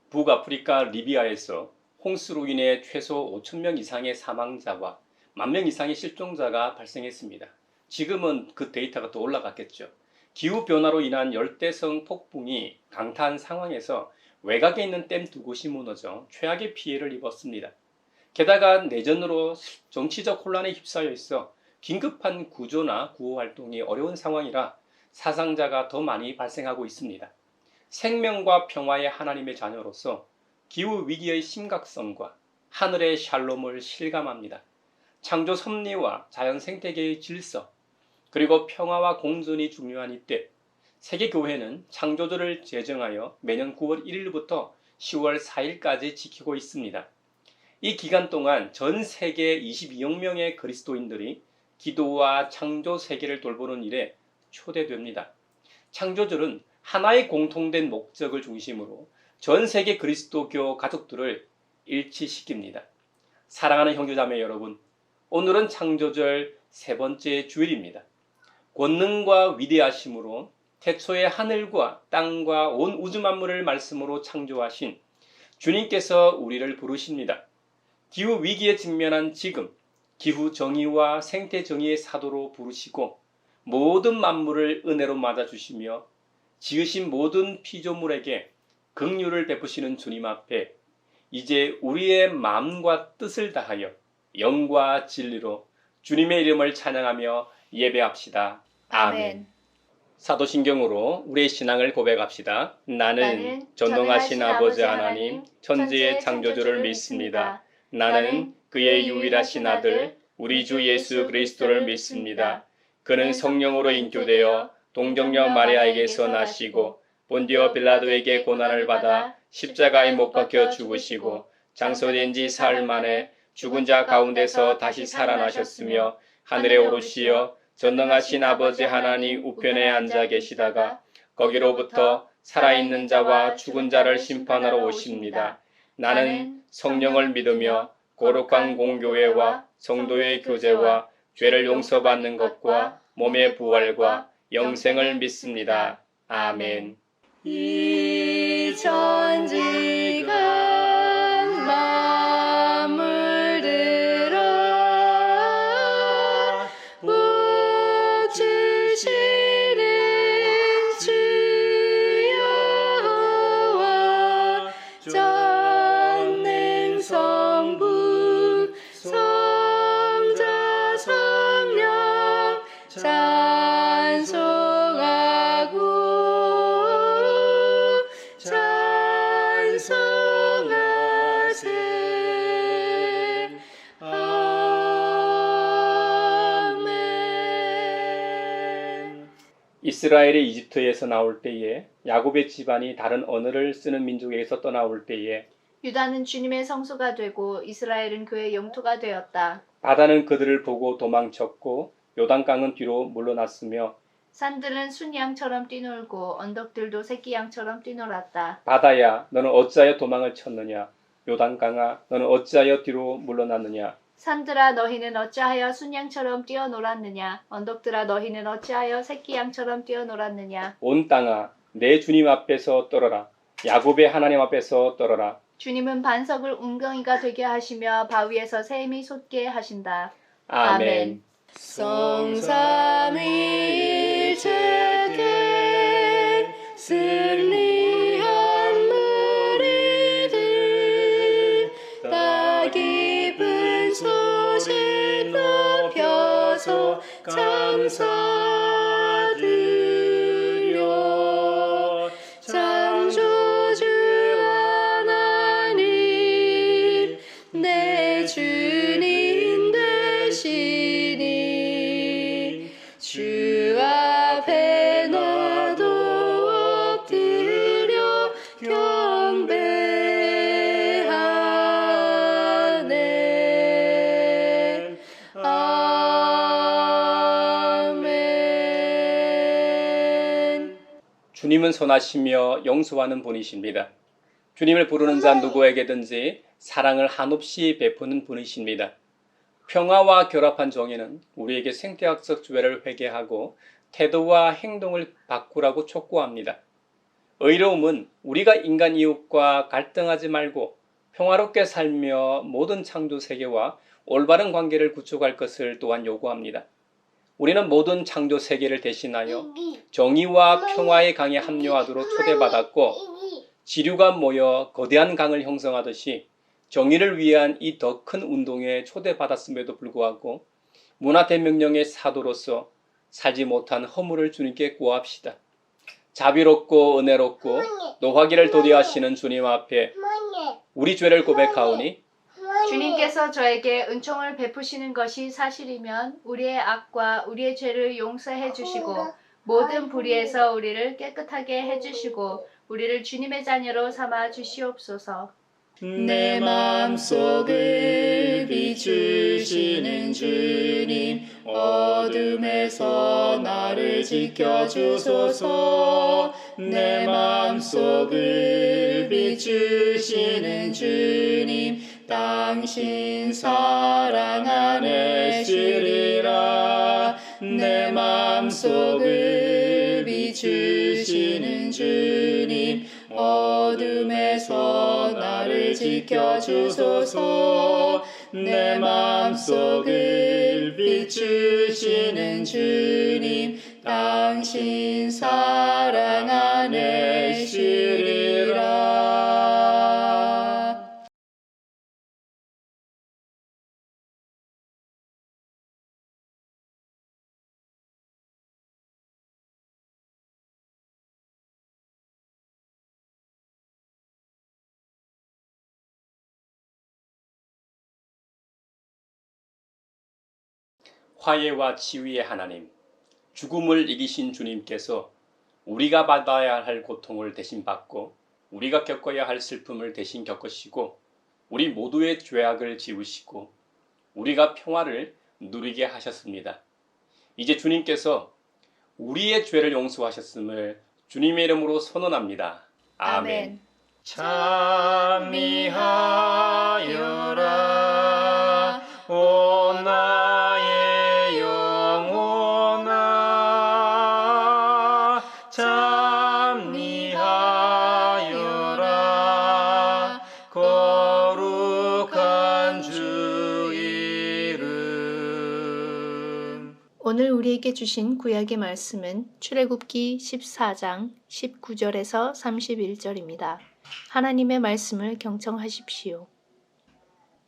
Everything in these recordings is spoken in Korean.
북아프리카 리비아에서 홍수로 인해 최소 5천 명 이상의 사망자와 1만 명 이상의 실종자가 발생했습니다. 지금은 그 데이터가 더 올라갔겠죠. 기후변화로 인한 열대성 폭풍이 강타한 상황에서 외곽에 있는 댐 두 곳이 무너져 최악의 피해를 입었습니다. 게다가 내전으로 정치적 혼란에 휩싸여 있어 긴급한 구조나 구호 활동이 어려운 상황이라 사상자가 더 많이 발생하고 있습니다. 생명과 평화의 하나님의 자녀로서 기후 위기의 심각성과 하늘의 샬롬을 실감합니다. 창조 섭리와 자연 생태계의 질서, 그리고 평화와 공존이 중요한 이때 세계교회는 창조주를 제정하여 매년 9월 1일부터 10월 4일까지 지키고 있습니다. 이 기간 동안 전 세계 22억 명의 그리스도인들이 기도와 창조 세계를 돌보는 일에 초대됩니다. 창조주는 하나의 공통된 목적을 중심으로 전 세계 그리스도교 가족들을 일치시킵니다. 사랑하는 형제자매 여러분, 오늘은 창조절 세 번째 주일입니다. 권능과 위대하심으로 태초에 하늘과 땅과 온 우주 만물을 말씀으로 창조하신 주님께서 우리를 부르십니다. 기후 위기에 직면한 지금, 기후 정의와 생태 정의의 사도로 부르시고 모든 만물을 은혜로 맞아주시며 지으신 모든 피조물에게 긍휼을 베푸시는 주님 앞에 이제 우리의 마음과 뜻을 다하여 영과 진리로 주님의 이름을 찬양하며 예배합시다. 아멘. 사도신경으로 우리의 신앙을 고백합시다. 나는 전능하신 아버지 하나님, 천지의 창조주를 믿습니다. 나는 그의 유일하신 아들, 우리 주 예수 그리스도를 믿습니다. 그는 성령으로 인교되어 동정녀 마리아에게서 나시고 본디오 빌라도에게 고난을 받아 십자가에 못 박혀 죽으시고 장소된 지 사흘 만에 죽은 자 가운데서 다시 살아나셨으며 하늘에 오르시어 전능하신 아버지 하나님 우편에 앉아 계시다가 거기로부터 살아있는 자와 죽은 자를 심판하러 오십니다. 나는 성령을 믿으며 거룩한 공교회와 성도의 교제와 죄를 용서받는 것과 몸의 부활과 영생을 믿습니다. 아멘. 이 천지가 만물 들어 복 주시는 주여와 전능 성부 성자 성령 찬송하고 찬송하세. 아멘. 이스라엘이 이집트에서 나올 때에 야곱의 집안이 다른 언어를 쓰는 민족에서 떠나올 때에 유다는 주님의 성소가 되고 이스라엘은 그의 영토가 되었다. 바다는 그들을 보고 도망쳤고 요단강은 뒤로 물러났으며 산들은 순양처럼 뛰놀고 언덕들도 새끼 양처럼 뛰놀았다. 바다야 너는 어찌하여 도망을 쳤느냐 요단강아 너는 어찌하여 뒤로 물러났느냐 산들아 너희는 어찌하여 순양처럼 뛰어놀았느냐 언덕들아 너희는 어찌하여 새끼 양처럼 뛰어놀았느냐. 온 땅아 내 주님 앞에서 떨어라 야곱의 하나님 앞에서 떨어라. 주님은 반석을 웅덩이가 되게 하시며 바위에서 샘이 솟게 하신다. 아멘. 성삼위일체계 승리한 무리들 딱 깊은 소식 높여서 감사드려. 창조주 하나님 내 주님 되시니 주 앞에 나도 엎드려 경배하네. 아멘. 주님은 선하시며 용서하는 분이십니다. 주님을 부르는 자 누구에게든지 사랑을 한없이 베푸는 분이십니다. 평화와 결합한 정의는 우리에게 생태학적 죄를 회개하고 태도와 행동을 바꾸라고 촉구합니다. 의로움은 우리가 인간 이웃과 갈등하지 말고 평화롭게 살며 모든 창조 세계와 올바른 관계를 구축할 것을 또한 요구합니다. 우리는 모든 창조 세계를 대신하여 정의와 평화의 강에 합류하도록 초대받았고 지류가 모여 거대한 강을 형성하듯이 정의를 위한 이 더 큰 운동에 초대받았음에도 불구하고 문화대명령의 사도로서 살지 못한 허물을 주님께 구합시다. 자비롭고 은혜롭고 노하기를 도리하시는 주님 앞에 우리 죄를 고백하오니 주님께서 저에게 은총을 베푸시는 것이 사실이면 우리의 악과 우리의 죄를 용서해 주시고 모든 불의에서 우리를 깨끗하게 해주시고 우리를 주님의 자녀로 삼아 주시옵소서. 내 맘속을 비추시는 주님, 어둠에서 나를 지켜주소서. 내 맘속을 비추시는 주님, 당신 사랑 안에 쉬리라. 내 맘속을 비추시는 주님, 어둠에서 나를 지켜주소서. 내 맘속을 비추시는 주님, 당신 사랑 안에 쉬리라. 화해와 치유의 하나님, 죽음을 이기신 주님께서 우리가 받아야 할 고통을 대신 받고 우리가 겪어야 할 슬픔을 대신 겪으시고 우리 모두의 죄악을 지우시고 우리가 평화를 누리게 하셨습니다. 이제 주님께서 우리의 죄를 용서하셨음을 주님의 이름으로 선언합니다. 아멘. 찬미하여라 오 나의 영혼아, 찬미하여라 거룩한 주 이름. 오늘 우리에게 주신 구약의 말씀은 출애굽기 14장 19절에서 31절입니다. 하나님의 말씀을 경청하십시오.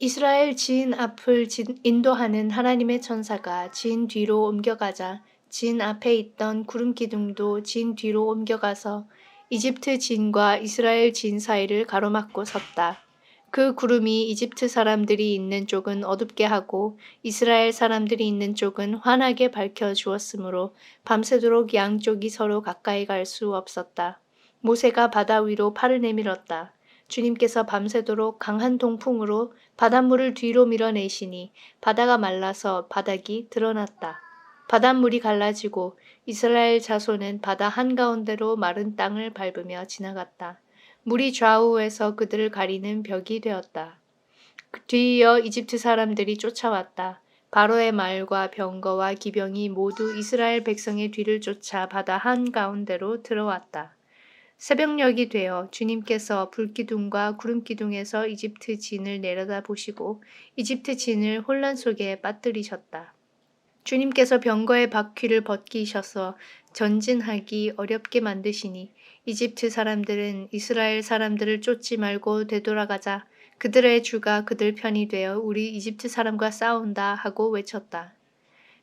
이스라엘 진 앞을 인도하는 하나님의 천사가 진 뒤로 옮겨가자 진 앞에 있던 구름 기둥도 진 뒤로 옮겨가서 이집트 진과 이스라엘 진 사이를 가로막고 섰다. 그 구름이 이집트 사람들이 있는 쪽은 어둡게 하고 이스라엘 사람들이 있는 쪽은 환하게 밝혀 주었으므로 밤새도록 양쪽이 서로 가까이 갈 수 없었다. 모세가 바다 위로 팔을 내밀었다. 주님께서 밤새도록 강한 동풍으로 바닷물을 뒤로 밀어내시니 바다가 말라서 바닥이 드러났다. 바닷물이 갈라지고 이스라엘 자손은 바다 한가운데로 마른 땅을 밟으며 지나갔다. 물이 좌우에서 그들을 가리는 벽이 되었다. 뒤이어 이집트 사람들이 쫓아왔다. 바로의 말과 병거와 기병이 모두 이스라엘 백성의 뒤를 쫓아 바다 한가운데로 들어왔다. 새벽녘이 되어 주님께서 불기둥과 구름기둥에서 이집트 진을 내려다보시고 이집트 진을 혼란 속에 빠뜨리셨다. 주님께서 병거의 바퀴를 벗기셔서 전진하기 어렵게 만드시니 이집트 사람들은 이스라엘 사람들을 쫓지 말고 되돌아가자 그들의 주가 그들 편이 되어 우리 이집트 사람과 싸운다 하고 외쳤다.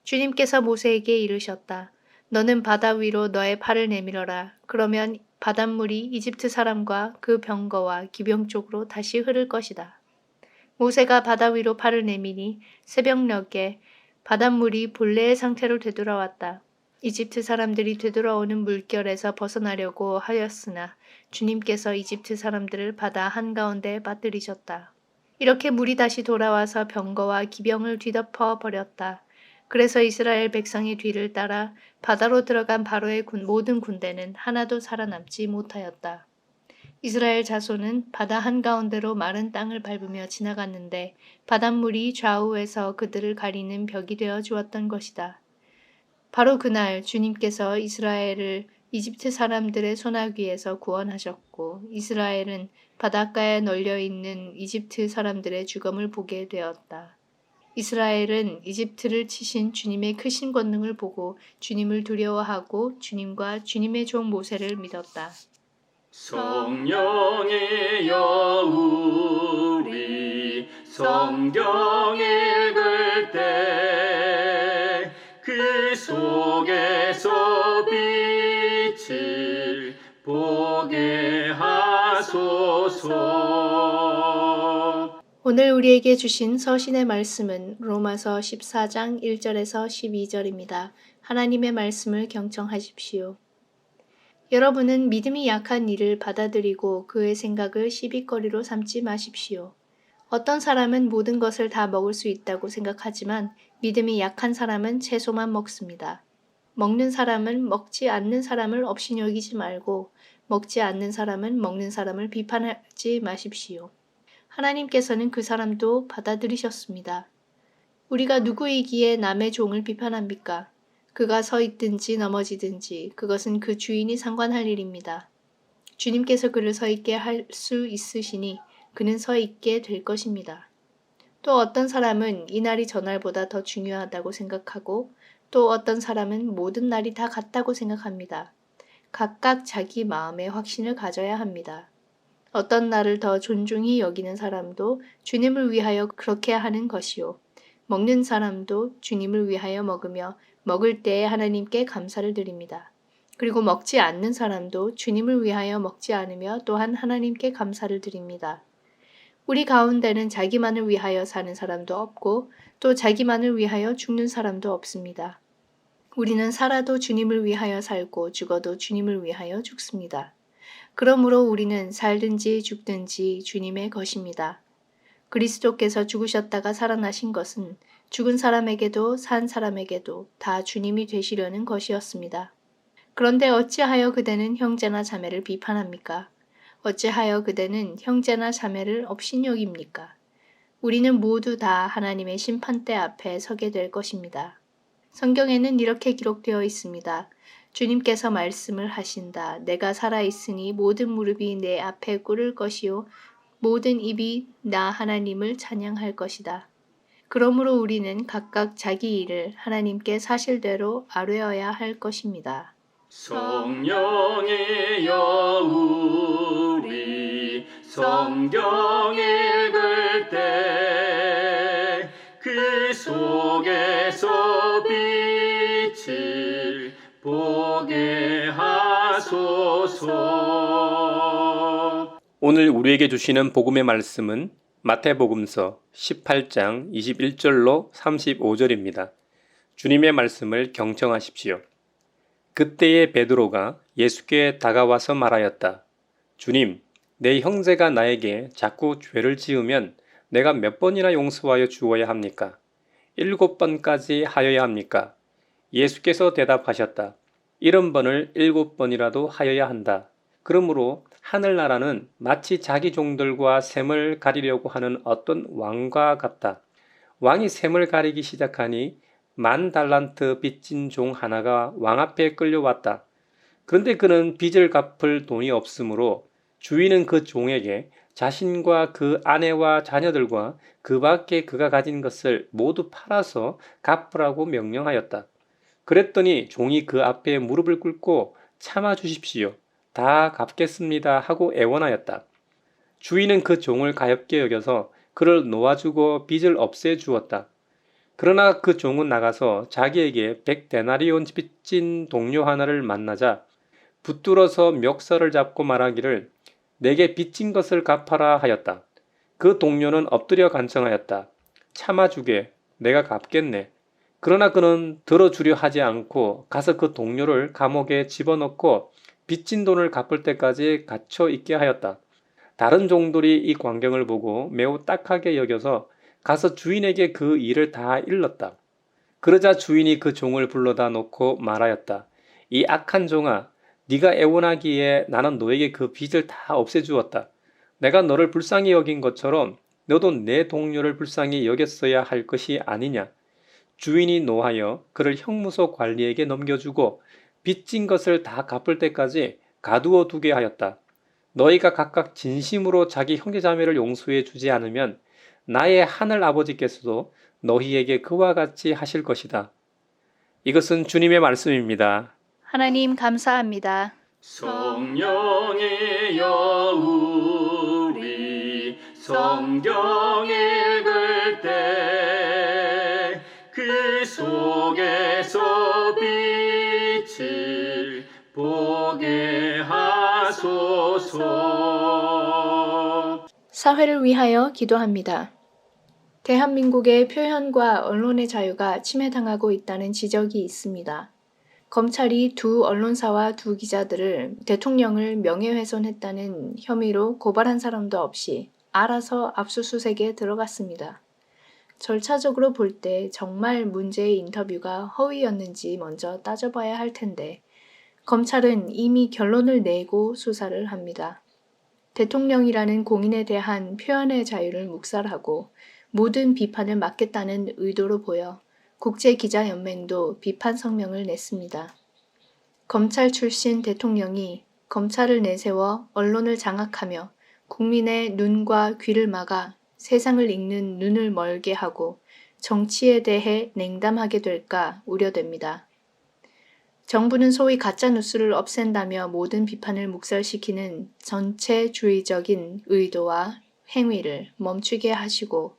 주님께서 모세에게 이르셨다. 너는 바다 위로 너의 팔을 내밀어라. 그러면 바닷물이 이집트 사람과 그 병거와 기병 쪽으로 다시 흐를 것이다. 모세가 바다 위로 팔을 내미니 새벽녘에 바닷물이 본래의 상태로 되돌아왔다. 이집트 사람들이 되돌아오는 물결에서 벗어나려고 하였으나 주님께서 이집트 사람들을 바다 한가운데 빠뜨리셨다. 이렇게 물이 다시 돌아와서 병거와 기병을 뒤덮어 버렸다. 그래서 이스라엘 백성의 뒤를 따라 바다로 들어간 바로의 모든 군대는 하나도 살아남지 못하였다. 이스라엘 자손은 바다 한가운데로 마른 땅을 밟으며 지나갔는데 바닷물이 좌우에서 그들을 가리는 벽이 되어 주었던 것이다. 바로 그날 주님께서 이스라엘을 이집트 사람들의 소나기에서 구원하셨고 이스라엘은 바닷가에 널려 있는 이집트 사람들의 죽음을 보게 되었다. 이스라엘은 이집트를 치신 주님의 크신 권능을 보고 주님을 두려워하고 주님과 주님의 종 모세를 믿었다. 성령이여 우리 성경 읽을 때 그 속에서 빛을 보게 하소서. 오늘 우리에게 주신 서신의 말씀은 로마서 14장 1절에서 12절입니다. 하나님의 말씀을 경청하십시오. 여러분은 믿음이 약한 이를 받아들이고 그의 생각을 시비거리로 삼지 마십시오. 어떤 사람은 모든 것을 다 먹을 수 있다고 생각하지만 믿음이 약한 사람은 채소만 먹습니다. 먹는 사람은 먹지 않는 사람을 없이 여기지 말고 먹지 않는 사람은 먹는 사람을 비판하지 마십시오. 하나님께서는 그 사람도 받아들이셨습니다. 우리가 누구이기에 남의 종을 비판합니까? 그가 서 있든지 넘어지든지 그것은 그 주인이 상관할 일입니다. 주님께서 그를 서 있게 할 수 있으시니 그는 서 있게 될 것입니다. 또 어떤 사람은 이 날이 저날보다 더 중요하다고 생각하고 또 어떤 사람은 모든 날이 다 같다고 생각합니다. 각각 자기 마음의 확신을 가져야 합니다. 어떤 날을 더 존중히 여기는 사람도 주님을 위하여 그렇게 하는 것이요. 먹는 사람도 주님을 위하여 먹으며 먹을 때에 하나님께 감사를 드립니다. 그리고 먹지 않는 사람도 주님을 위하여 먹지 않으며 또한 하나님께 감사를 드립니다. 우리 가운데는 자기만을 위하여 사는 사람도 없고 또 자기만을 위하여 죽는 사람도 없습니다. 우리는 살아도 주님을 위하여 살고 죽어도 주님을 위하여 죽습니다. 그러므로 우리는 살든지 죽든지 주님의 것입니다. 그리스도께서 죽으셨다가 살아나신 것은 죽은 사람에게도 산 사람에게도 다 주님이 되시려는 것이었습니다. 그런데 어찌하여 그대는 형제나 자매를 비판합니까? 어찌하여 그대는 형제나 자매를 업신여깁니까? 우리는 모두 다 하나님의 심판대 앞에 서게 될 것입니다. 성경에는 이렇게 기록되어 있습니다. 주님께서 말씀을 하신다. 내가 살아있으니 모든 무릎이 내 앞에 꿇을 것이요 모든 입이 나 하나님을 찬양할 것이다. 그러므로 우리는 각각 자기 일을 하나님께 사실대로 아뢰어야 할 것입니다. 성령이여 우리 성경 읽을 때 그 속에서 빛을 보게 하소서. 오늘 우리에게 주시는 복음의 말씀은 마태복음서 18장 21절로 35절입니다. 주님의 말씀을 경청하십시오. 그때에 베드로가 예수께 다가와서 말하였다. 주님, 내 형제가 나에게 자꾸 죄를 지으면 내가 몇 번이나 용서하여 주어야 합니까? 7번까지 하여야 합니까? 예수께서 대답하셨다. 70번을 7번이라도 하여야 한다. 그러므로 하늘나라는 마치 자기 종들과 샘을 가리려고 하는 어떤 왕과 같다. 왕이 샘을 가리기 시작하니 10,000달란트 빚진 종 하나가 왕 앞에 끌려왔다. 그런데 그는 빚을 갚을 돈이 없으므로 주인은 그 종에게 자신과 그 아내와 자녀들과 그 밖에 그가 가진 것을 모두 팔아서 갚으라고 명령하였다. 그랬더니 종이 그 앞에 무릎을 꿇고 참아 주십시오. 다 갚겠습니다 하고 애원하였다. 주인은 그 종을 가엾게 여겨서 그를 놓아주고 빚을 없애주었다. 그러나 그 종은 나가서 자기에게 100데나리온 빚진 동료 하나를 만나자 붙들어서 멱살을 잡고 말하기를 내게 빚진 것을 갚아라 하였다. 그 동료는 엎드려 간청하였다. 참아주게, 내가 갚겠네. 그러나 그는 들어주려 하지 않고 가서 그 동료를 감옥에 집어넣고 빚진 돈을 갚을 때까지 갇혀 있게 하였다. 다른 종들이 이 광경을 보고 매우 딱하게 여겨서 가서 주인에게 그 일을 다 일렀다. 그러자 주인이 그 종을 불러다 놓고 말하였다. 이 악한 종아, 네가 애원하기에 나는 너에게 그 빚을 다 없애주었다. 내가 너를 불쌍히 여긴 것처럼 너도 내 동료를 불쌍히 여겼어야 할 것이 아니냐. 주인이 노하여 그를 형무소 관리에게 넘겨주고 빚진 것을 다 갚을 때까지 가두어 두게 하였다. 너희가 각각 진심으로 자기 형제자매를 용서해 주지 않으면 나의 하늘 아버지께서도 너희에게 그와 같이 하실 것이다. 이것은 주님의 말씀입니다. 하나님 감사합니다. 성령이여 우리 성경 읽을 때 그 속에서 빛을 보게 하소서. 사회를 위하여 기도합니다. 대한민국의 표현과 언론의 자유가 침해당하고 있다는 지적이 있습니다. 검찰이 두 언론사와 두 기자들을 대통령을 명예훼손했다는 혐의로 고발한 사람도 없이 알아서 압수수색에 들어갔습니다. 절차적으로 볼 때 정말 문제의 인터뷰가 허위였는지 먼저 따져봐야 할 텐데 검찰은 이미 결론을 내고 수사를 합니다. 대통령이라는 공인에 대한 표현의 자유를 묵살하고 모든 비판을 막겠다는 의도로 보여 국제기자연맹도 비판 성명을 냈습니다. 검찰 출신 대통령이 검찰을 내세워 언론을 장악하며 국민의 눈과 귀를 막아 세상을 읽는 눈을 멀게 하고 정치에 대해 냉담하게 될까 우려됩니다. 정부는 소위 가짜뉴스를 없앤다며 모든 비판을 묵살시키는 전체주의적인 의도와 행위를 멈추게 하시고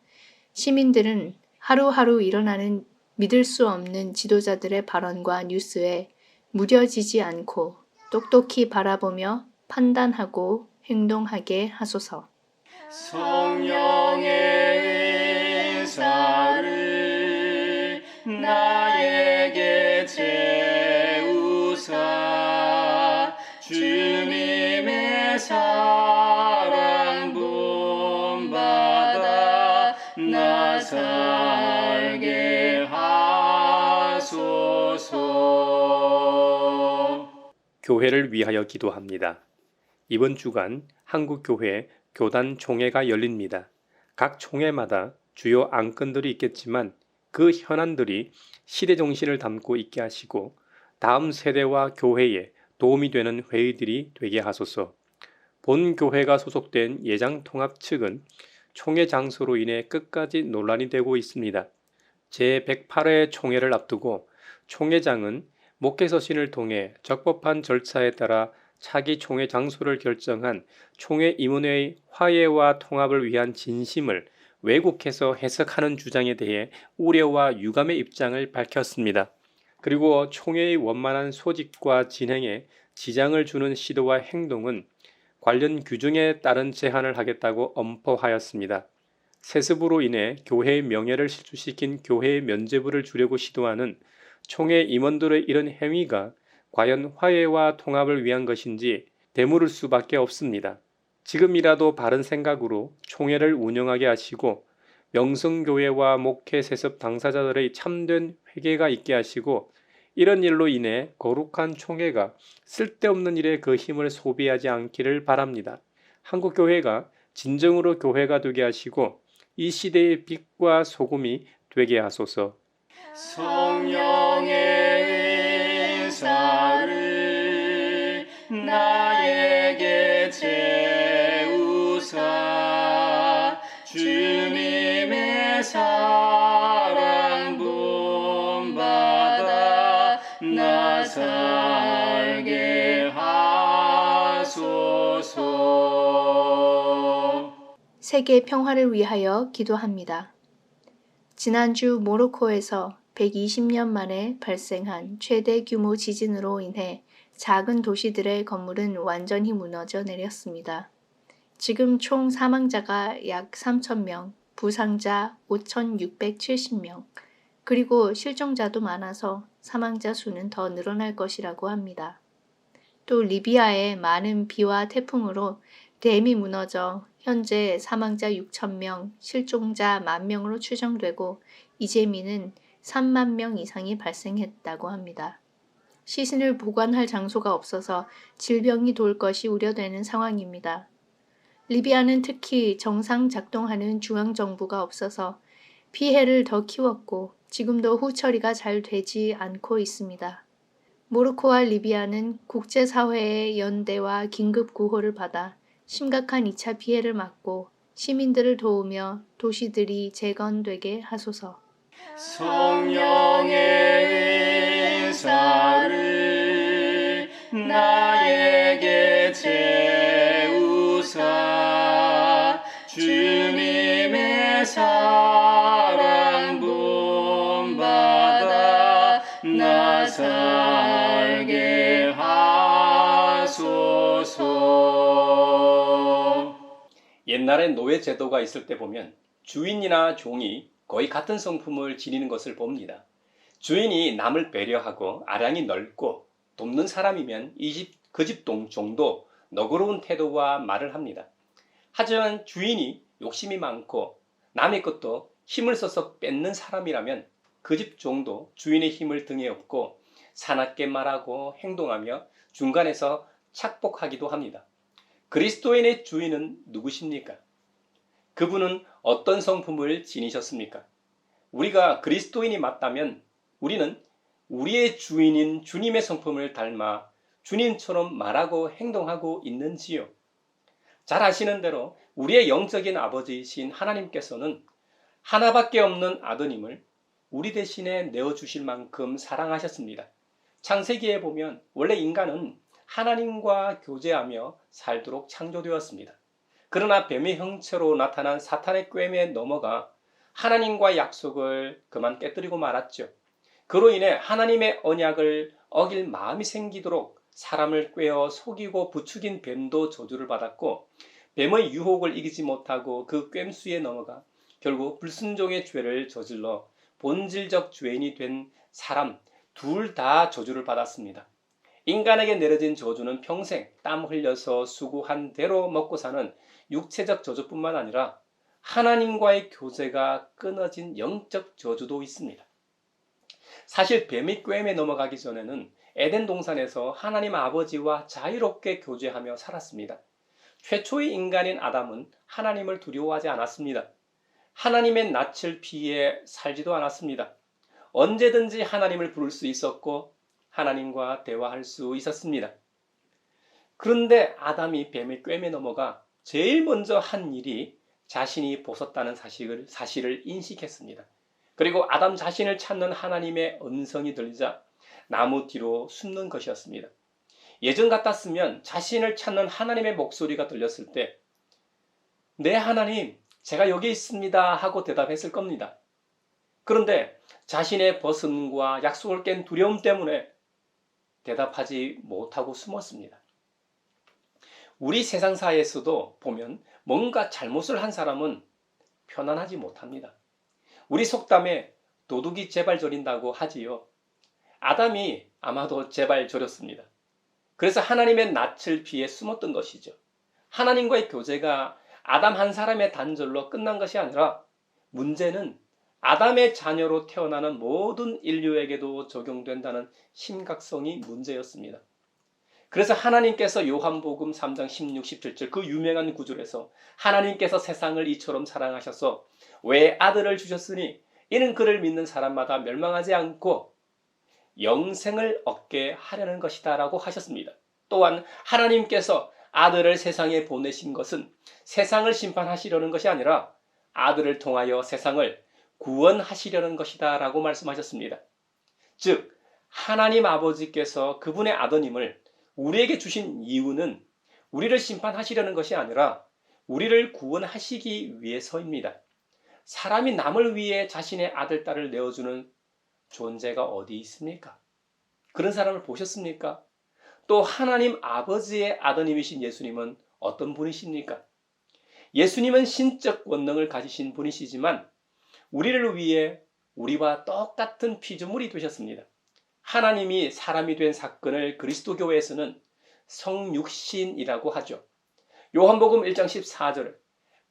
시민들은 하루하루 일어나는 믿을 수 없는 지도자들의 발언과 뉴스에 무뎌지지 않고 똑똑히 바라보며 판단하고 행동하게 하소서. 성령의 은사를 나에게 채우사 주님의 사랑 본받아 나 살게 하소서. 교회를 위하여 기도합니다. 이번 주간 한국교회 교단 총회가 열립니다. 각 총회마다 주요 안건들이 있겠지만 그 현안들이 시대 정신을 담고 있게 하시고 다음 세대와 교회에 도움이 되는 회의들이 되게 하소서. 본 교회가 소속된 예장통합 측은 총회 장소로 인해 끝까지 논란이 되고 있습니다. 제108회 총회를 앞두고 총회장은 목회서신을 통해 적법한 절차에 따라 차기 총회 장소를 결정한 총회 임원회의 화해와 통합을 위한 진심을 왜곡해서 해석하는 주장에 대해 우려와 유감의 입장을 밝혔습니다. 그리고 총회의 원만한 소집과 진행에 지장을 주는 시도와 행동은 관련 규정에 따른 제한을 하겠다고 엄포하였습니다. 세습으로 인해 교회의 명예를 실추시킨 교회의 면죄부를 주려고 시도하는 총회 임원들의 이런 행위가 과연 화해와 통합을 위한 것인지 되물을 수밖에 없습니다. 지금이라도 바른 생각으로 총회를 운영하게 하시고 명성교회와 목회 세습 당사자들의 참된 회개가 있게 하시고 이런 일로 인해 거룩한 총회가 쓸데없는 일에 그 힘을 소비하지 않기를 바랍니다. 한국교회가 진정으로 교회가 되게 하시고 이 시대의 빛과 소금이 되게 하소서. 성령의 은사를 나에게 채우사 주님의 사랑 본받아 나 살게 하소서. 세계 평화를 위하여 기도합니다. 지난주 모로코에서 120년 만에 발생한 최대 규모 지진으로 인해 작은 도시들의 건물은 완전히 무너져 내렸습니다. 지금 총 사망자가 약 3,000명, 부상자 5,670명, 그리고 실종자도 많아서 사망자 수는 더 늘어날 것이라고 합니다. 또 리비아의 많은 비와 태풍으로 댐이 무너져 현재 사망자 6,000명, 실종자 10,000명으로 추정되고 이재민은 3만 명 이상이 발생했다고 합니다. 시신을 보관할 장소가 없어서 질병이 돌 것이 우려되는 상황입니다. 리비아는 특히 정상 작동하는 중앙정부가 없어서 피해를 더 키웠고 지금도 후처리가 잘 되지 않고 있습니다. 모로코와 리비아는 국제사회의 연대와 긴급 구호를 받아 심각한 2차 피해를 막고 시민들을 도우며 도시들이 재건되게 하소서. 성령의 은사를 나에게 채우사 주님의 사랑 본받아 나 살게 하소서. 옛날에 노예 제도가 있을 때 보면 주인이나 종이 거의 같은 성품을 지니는 것을 봅니다. 주인이 남을 배려하고 아량이 넓고 돕는 사람이면 그 집 종도 너그러운 태도와 말을 합니다. 하지만 주인이 욕심이 많고 남의 것도 힘을 써서 뺏는 사람이라면 그 집 종도 주인의 힘을 등에 업고 사납게 말하고 행동하며 중간에서 착복하기도 합니다. 그리스도인의 주인은 누구십니까? 그분은 어떤 성품을 지니셨습니까? 우리가 그리스도인이 맞다면 우리는 우리의 주인인 주님의 성품을 닮아 주님처럼 말하고 행동하고 있는지요? 잘 아시는 대로 우리의 영적인 아버지이신 하나님께서는 하나밖에 없는 아드님을 우리 대신에 내어주실 만큼 사랑하셨습니다. 창세기에 보면 원래 인간은 하나님과 교제하며 살도록 창조되었습니다. 그러나 뱀의 형체로 나타난 사탄의 꾀에 넘어가 하나님과 약속을 그만 깨뜨리고 말았죠. 그로 인해 하나님의 언약을 어길 마음이 생기도록 사람을 꾀어 속이고 부추긴 뱀도 저주를 받았고, 뱀의 유혹을 이기지 못하고 그 꾀수에 넘어가 결국 불순종의 죄를 저질러 본질적 죄인이 된 사람 둘 다 저주를 받았습니다. 인간에게 내려진 저주는 평생 땀 흘려서 수고한 대로 먹고 사는 육체적 저주뿐만 아니라 하나님과의 교제가 끊어진 영적 저주도 있습니다. 사실 뱀의 꾀에 넘어가기 전에는 에덴 동산에서 하나님 아버지와 자유롭게 교제하며 살았습니다. 최초의 인간인 아담은 하나님을 두려워하지 않았습니다. 하나님의 낯을 피해 살지도 않았습니다. 언제든지 하나님을 부를 수 있었고 하나님과 대화할 수 있었습니다. 그런데 아담이 뱀의 꾀에 넘어가 제일 먼저 한 일이 자신이 벗었다는 사실을 인식했습니다. 그리고 아담 자신을 찾는 하나님의 음성이 들리자 나무 뒤로 숨는 것이었습니다. 예전 같았으면 자신을 찾는 하나님의 목소리가 들렸을 때 네 하나님, 제가 여기 있습니다 하고 대답했을 겁니다. 그런데 자신의 벗음과 약속을 깬 두려움 때문에 대답하지 못하고 숨었습니다. 우리 세상사에서도 보면 뭔가 잘못을 한 사람은 편안하지 못합니다. 우리 속담에 도둑이 제발 저린다고 하지요. 아담이 아마도 제발 저렸습니다. 그래서 하나님의 낯을 피해 숨었던 것이죠. 하나님과의 교제가 아담 한 사람의 단절로 끝난 것이 아니라 문제는 아담의 자녀로 태어나는 모든 인류에게도 적용된다는 심각성이 문제였습니다. 그래서 하나님께서 요한복음 3장 16, 17절 그 유명한 구절에서 하나님께서 세상을 이처럼 사랑하셔서 외아들을 주셨으니 이는 그를 믿는 사람마다 멸망하지 않고 영생을 얻게 하려는 것이다 라고 하셨습니다. 또한 하나님께서 아들을 세상에 보내신 것은 세상을 심판하시려는 것이 아니라 아들을 통하여 세상을 구원하시려는 것이다 라고 말씀하셨습니다. 즉 하나님 아버지께서 그분의 아드님을 우리에게 주신 이유는 우리를 심판하시려는 것이 아니라 우리를 구원하시기 위해서입니다. 사람이 남을 위해 자신의 아들, 딸을 내어주는 존재가 어디 있습니까? 그런 사람을 보셨습니까? 또 하나님 아버지의 아드님이신 예수님은 어떤 분이십니까? 예수님은 신적 권능을 가지신 분이시지만 우리를 위해 우리와 똑같은 피조물이 되셨습니다. 하나님이 사람이 된 사건을 그리스도교회에서는 성육신이라고 하죠. 요한복음 1장 14절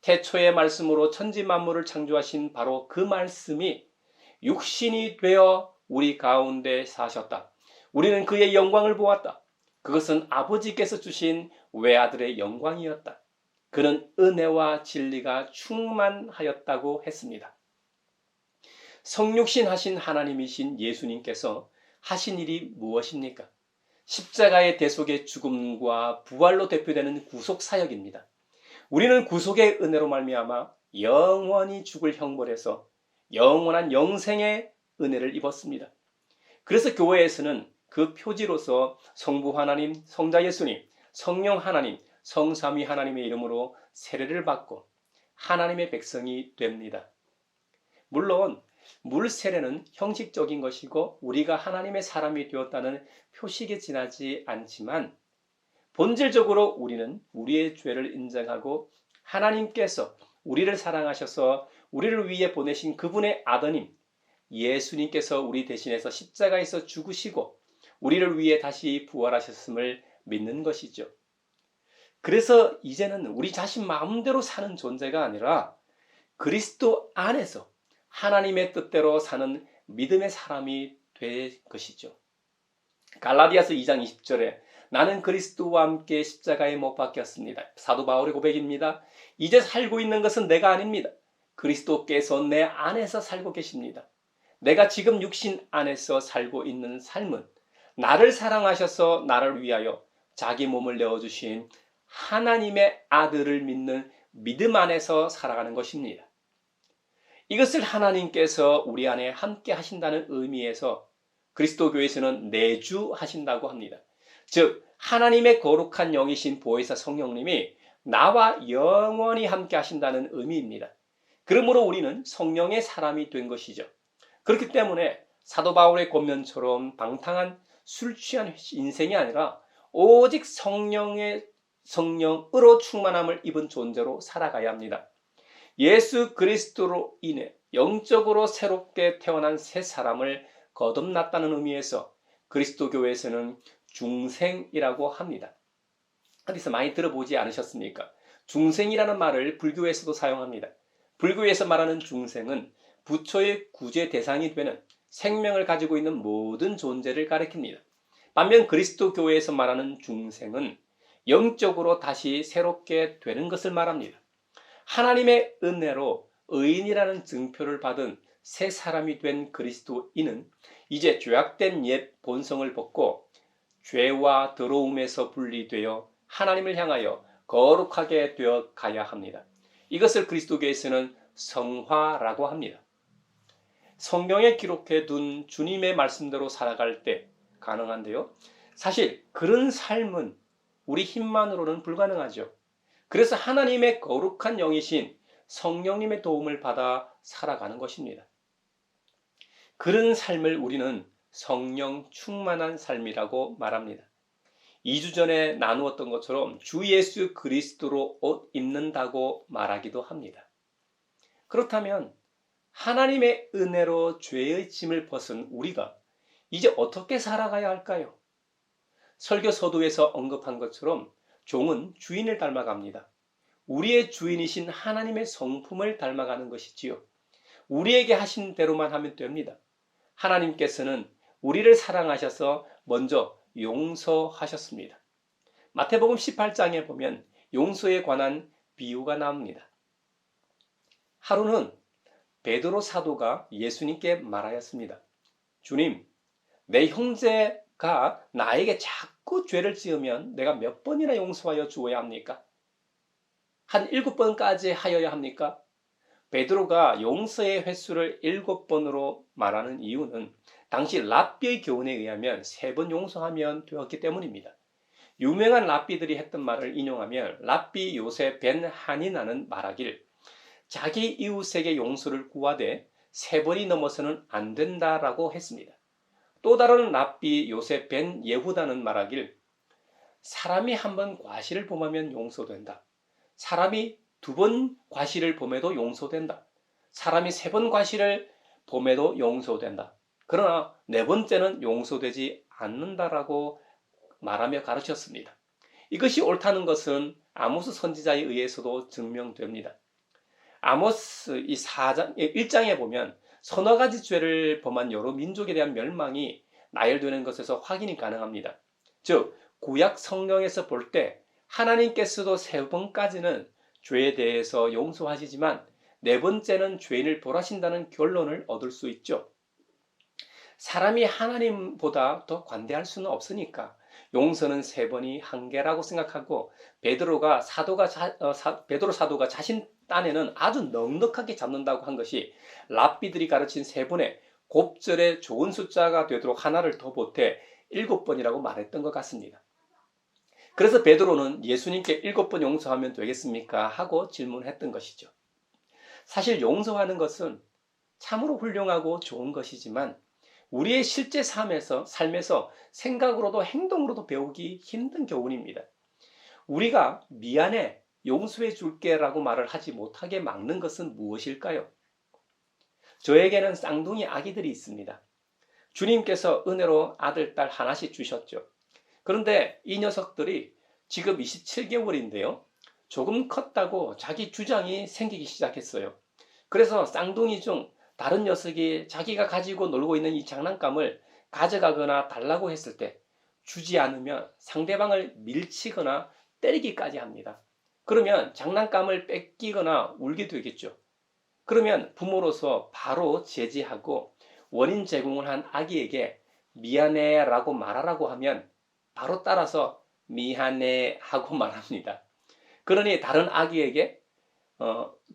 태초의 말씀으로 천지 만물을 창조하신 바로 그 말씀이 육신이 되어 우리 가운데 사셨다. 우리는 그의 영광을 보았다. 그것은 아버지께서 주신 외아들의 영광이었다. 그는 은혜와 진리가 충만하였다고 했습니다. 성육신 하신 하나님이신 예수님께서 하신 일이 무엇입니까? 십자가의 대속의 죽음과 부활로 대표되는 구속 사역입니다. 우리는 구속의 은혜로 말미암아 영원히 죽을 형벌에서 영원한 영생의 은혜를 입었습니다. 그래서 교회에서는 그 표지로서 성부 하나님, 성자 예수님, 성령 하나님, 성삼위 하나님의 이름으로 세례를 받고 하나님의 백성이 됩니다. 물론 물 세례는 형식적인 것이고 우리가 하나님의 사람이 되었다는 표식에 지나지 않지만 본질적으로 우리는 우리의 죄를 인정하고 하나님께서 우리를 사랑하셔서 우리를 위해 보내신 그분의 아드님 예수님께서 우리 대신해서 십자가에서 죽으시고 우리를 위해 다시 부활하셨음을 믿는 것이죠. 그래서 이제는 우리 자신 마음대로 사는 존재가 아니라 그리스도 안에서 하나님의 뜻대로 사는 믿음의 사람이 될 것이죠. 갈라디아서 2장 20절에 나는 그리스도와 함께 십자가에 못 박혔습니다. 사도 바울의 고백입니다. 이제 살고 있는 것은 내가 아닙니다. 그리스도께서 내 안에서 살고 계십니다. 내가 지금 육신 안에서 살고 있는 삶은 나를 사랑하셔서 나를 위하여 자기 몸을 내어주신 하나님의 아들을 믿는 믿음 안에서 살아가는 것입니다. 이것을 하나님께서 우리 안에 함께 하신다는 의미에서 그리스도 교회에서는 내주하신다고 합니다. 즉 하나님의 거룩한 영이신 보혜사 성령님이 나와 영원히 함께 하신다는 의미입니다. 그러므로 우리는 성령의 사람이 된 것이죠. 그렇기 때문에 사도 바울의 권면처럼 방탕한 술 취한 인생이 아니라 오직 성령으로 충만함을 입은 존재로 살아가야 합니다. 예수 그리스도로 인해 영적으로 새롭게 태어난 새 사람을 거듭났다는 의미에서 그리스도 교회에서는 중생이라고 합니다. 어디서 많이 들어보지 않으셨습니까? 중생이라는 말을 불교에서도 사용합니다. 불교에서 말하는 중생은 부처의 구제 대상이 되는 생명을 가지고 있는 모든 존재를 가리킵니다. 반면 그리스도 교회에서 말하는 중생은 영적으로 다시 새롭게 되는 것을 말합니다. 하나님의 은혜로 의인이라는 증표를 받은 새 사람이 된 그리스도인은 이제 죄악된 옛 본성을 벗고 죄와 더러움에서 분리되어 하나님을 향하여 거룩하게 되어 가야 합니다. 이것을 그리스도교에서는 성화라고 합니다. 성경에 기록해 둔 주님의 말씀대로 살아갈 때 가능한데요. 사실 그런 삶은 우리 힘만으로는 불가능하죠. 그래서 하나님의 거룩한 영이신 성령님의 도움을 받아 살아가는 것입니다. 그런 삶을 우리는 성령 충만한 삶이라고 말합니다. 2주 전에 나누었던 것처럼 주 예수 그리스도로 옷 입는다고 말하기도 합니다. 그렇다면 하나님의 은혜로 죄의 짐을 벗은 우리가 이제 어떻게 살아가야 할까요? 설교 서두에서 언급한 것처럼 종은 주인을 닮아갑니다. 우리의 주인이신 하나님의 성품을 닮아가는 것이지요. 우리에게 하신 대로만 하면 됩니다. 하나님께서는 우리를 사랑하셔서 먼저 용서하셨습니다. 마태복음 18장에 보면 용서에 관한 비유가 나옵니다. 하루는 베드로 사도가 예수님께 말하였습니다. 주님, 내 형제가 나에게 자꾸 죄를 지으면 내가 몇 번이나 용서하여 주어야 합니까? 한 7번까지 하여야 합니까? 베드로가 용서의 횟수를 7번으로 말하는 이유는 당시 랍비의 교훈에 의하면 3번 용서하면 되었기 때문입니다. 유명한 랍비들이 했던 말을 인용하면 랍비 요셉 벤 하니나는 말하길 자기 이웃에게 용서를 구하되 3번이 넘어서는 안 된다라고 했습니다. 또 다른 랍비 요셉 벤 예후다는 말하길 사람이 한 번 과실을 범하면 용서된다. 사람이 2번 과실을 범해도 용서된다. 사람이 3번 과실을 범해도 용서된다. 그러나 4번째는 용서되지 않는다라고 말하며 가르쳤습니다. 이것이 옳다는 것은 아모스 선지자에 의해서도 증명됩니다. 아모스 1장에 보면 서너 가지 죄를 범한 여러 민족에 대한 멸망이 나열되는 것에서 확인이 가능합니다. 즉 구약 성경에서 볼 때 하나님께서도 3번까지는 죄에 대해서 용서하시지만 4번째는 죄인을 벌하신다는 결론을 얻을 수 있죠. 사람이 하나님보다 더 관대할 수는 없으니까 용서는 3번이 한계라고 생각하고 베드로 사도가 자신 딴에는 아주 넉넉하게 잡는다고 한 것이 랍비들이 가르친 3번의 곱절의 좋은 숫자가 되도록 하나를 더 보태 7번이라고 말했던 것 같습니다. 그래서 베드로는 예수님께 7번 용서하면 되겠습니까? 하고 질문했던 것이죠. 사실 용서하는 것은 참으로 훌륭하고 좋은 것이지만 우리의 실제 삶에서 생각으로도 행동으로도 배우기 힘든 교훈입니다. 우리가 미안해, 용서해 줄게 라고 말을 하지 못하게 막는 것은 무엇일까요? 저에게는 쌍둥이 아기들이 있습니다. 주님께서 은혜로 아들, 딸 하나씩 주셨죠. 그런데 이 녀석들이 지금 27개월인데요. 조금 컸다고 자기 주장이 생기기 시작했어요. 그래서 쌍둥이 중 다른 녀석이 자기가 가지고 놀고 있는 이 장난감을 가져가거나 달라고 했을 때 주지 않으면 상대방을 밀치거나 때리기까지 합니다. 그러면 장난감을 뺏기거나 울게 되겠죠. 그러면 부모로서 바로 제지하고 원인 제공을 한 아기에게 미안해 라고 말하라고 하면 바로 따라서 미안해 하고 말합니다. 그러니 다른 아기에게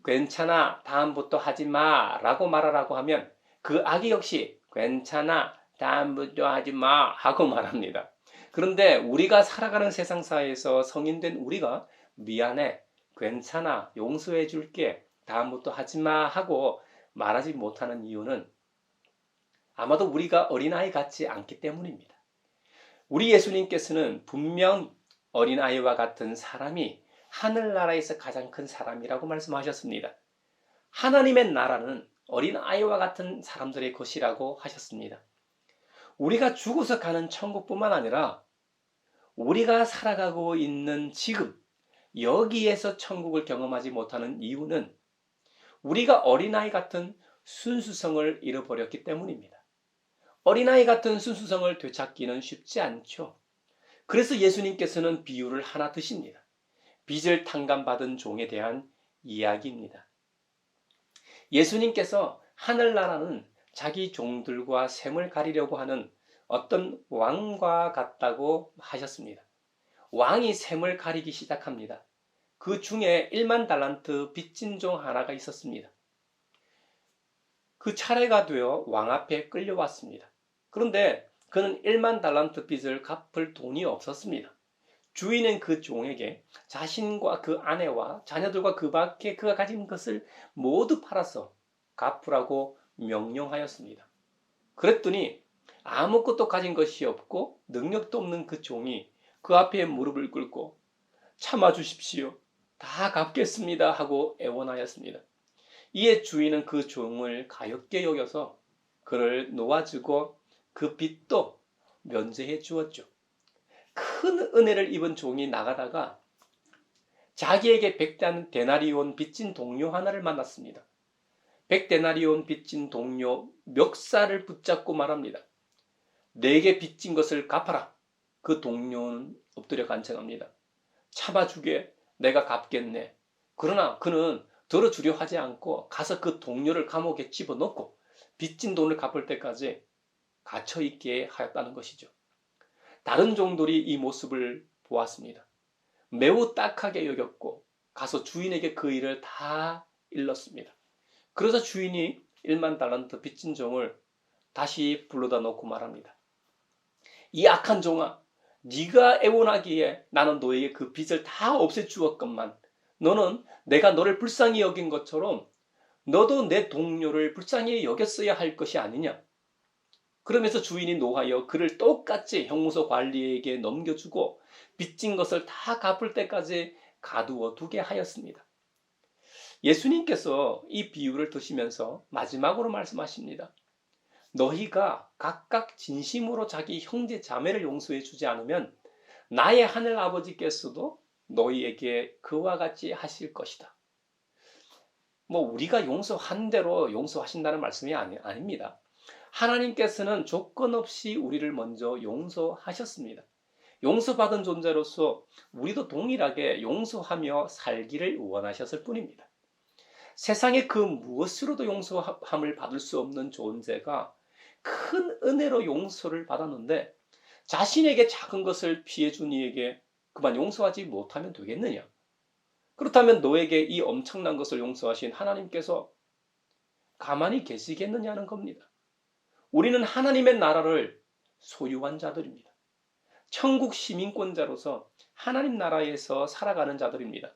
괜찮아 다음부터 하지 마 라고 말하라고 하면 그 아기 역시 괜찮아 다음부터 하지 마 하고 말합니다. 그런데 우리가 살아가는 세상사에서 성인된 우리가 미안해, 괜찮아, 용서해 줄게, 다음부터 하지 마 하고 말하지 못하는 이유는 아마도 우리가 어린아이 같지 않기 때문입니다. 우리 예수님께서는 분명 어린아이와 같은 사람이 하늘나라에서 가장 큰 사람이라고 말씀하셨습니다. 하나님의 나라는 어린아이와 같은 사람들의 것이라고 하셨습니다. 우리가 죽어서 가는 천국뿐만 아니라 우리가 살아가고 있는 지금 여기에서 천국을 경험하지 못하는 이유는 우리가 어린아이 같은 순수성을 잃어버렸기 때문입니다. 어린아이 같은 순수성을 되찾기는 쉽지 않죠. 그래서 예수님께서는 비유를 하나 드십니다. 빚을 탕감받은 종에 대한 이야기입니다. 예수님께서 하늘나라는 자기 종들과 셈을 가리려고 하는 어떤 왕과 같다고 하셨습니다. 왕이 셈을 가리기 시작합니다. 그 중에 1만 달란트 빚진 종 하나가 있었습니다. 그 차례가 되어 왕 앞에 끌려왔습니다. 그런데 그는 1만 달란트 빚을 갚을 돈이 없었습니다. 주인은 그 종에게 자신과 그 아내와 자녀들과 그 밖에 그가 가진 것을 모두 팔아서 갚으라고 명령하였습니다. 그랬더니 아무것도 가진 것이 없고 능력도 없는 그 종이 그 앞에 무릎을 꿇고 참아주십시오. 다 갚겠습니다 하고 애원하였습니다. 이에 주인은 그 종을 가엾게 여겨서 그를 놓아주고 그 빚도 면제해 주었죠. 큰 은혜를 입은 종이 나가다가 자기에게 100데나리온 빚진 동료 하나를 만났습니다. 100데나리온 빚진 동료 멱살을 붙잡고 말합니다. 내게 빚진 것을 갚아라. 그 동료는 엎드려 간청합니다. 참아주게, 내가 갚겠네. 그러나 그는 들어주려 하지 않고 가서 그 동료를 감옥에 집어넣고 빚진 돈을 갚을 때까지 갇혀있게 하였다는 것이죠. 다른 종들이 이 모습을 보았습니다. 매우 딱하게 여겼고 가서 주인에게 그 일을 다 일렀습니다. 그래서 주인이 1만 달란트 빚진 종을 다시 불러다 놓고 말합니다. 이 악한 종아, 네가 애원하기에 나는 너에게 그 빚을 다 없애주었건만 너는 내가 너를 불쌍히 여긴 것처럼 너도 내 동료를 불쌍히 여겼어야 할 것이 아니냐. 그러면서 주인이 노하여 그를 똑같이 형무소 관리에게 넘겨주고 빚진 것을 다 갚을 때까지 가두어 두게 하였습니다. 예수님께서 이 비유를 드시면서 마지막으로 말씀하십니다. 너희가 각각 진심으로 자기 형제 자매를 용서해 주지 않으면 나의 하늘 아버지께서도 너희에게 그와 같이 하실 것이다. 우리가 용서한 대로 용서하신다는 말씀이 아닙니다. 하나님께서는 조건 없이 우리를 먼저 용서하셨습니다. 용서받은 존재로서 우리도 동일하게 용서하며 살기를 원하셨을 뿐입니다. 세상의 그 무엇으로도 용서함을 받을 수 없는 존재가 큰 은혜로 용서를 받았는데 자신에게 작은 것을 피해준 이에게 그만 용서하지 못하면 되겠느냐? 그렇다면 너에게 이 엄청난 것을 용서하신 하나님께서 가만히 계시겠느냐는 겁니다. 우리는 하나님의 나라를 소유한 자들입니다. 천국 시민권자로서 하나님 나라에서 살아가는 자들입니다.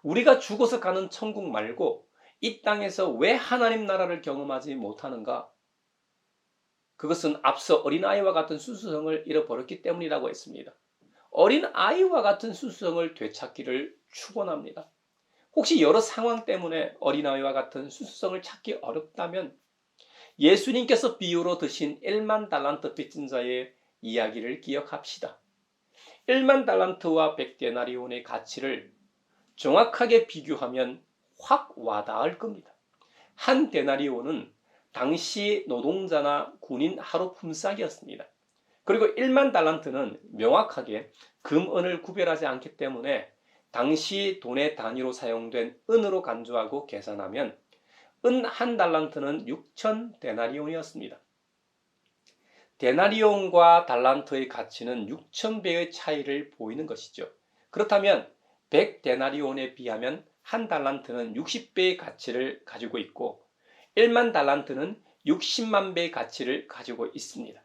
우리가 죽어서 가는 천국 말고 이 땅에서 왜 하나님 나라를 경험하지 못하는가? 그것은 앞서 어린아이와 같은 수수성을 잃어버렸기 때문이라고 했습니다. 어린아이와 같은 수수성을 되찾기를 축원합니다. 혹시 여러 상황 때문에 어린아이와 같은 수수성을 찾기 어렵다면 예수님께서 비유로 드신 1만 달란트 빚진 자의 이야기를 기억합시다. 1만 달란트와 100데나리온의 가치를 정확하게 비교하면 확 와닿을 겁니다. 한 데나리온은 당시 노동자나 군인 하루 품삯이었습니다. 그리고 1만 달란트는 명확하게 금, 은을 구별하지 않기 때문에 당시 돈의 단위로 사용된 은으로 간주하고 계산하면 은 한 달란트는 6천 데나리온이었습니다. 데나리온과 달란트의 가치는 6,000배의 차이를 보이는 것이죠. 그렇다면 100데나리온에 비하면 한 달란트는 60배의 가치를 가지고 있고 1만 달란트는 60만 배의 가치를 가지고 있습니다.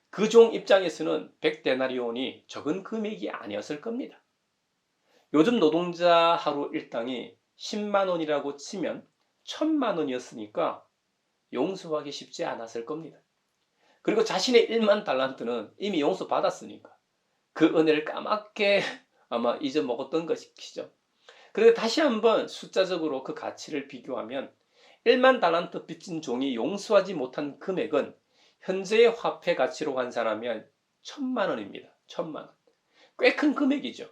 그 종 입장에서는 100데나리온이 적은 금액이 아니었을 겁니다. 요즘 노동자 하루 일당이 10만 원이라고 치면 1000만 원이었으니까 용서하기 쉽지 않았을 겁니다. 그리고 자신의 1만 달란트는 이미 용서받았으니까 그 은혜를 까맣게 아마 잊어먹었던 것이죠. 그런데 다시 한번 숫자적으로 그 가치를 비교하면 1만 달란트 빚진 종이 용서하지 못한 금액은 현재의 화폐 가치로 환산하면 1000만 원입니다. 1000만 원. 꽤 큰 금액이죠.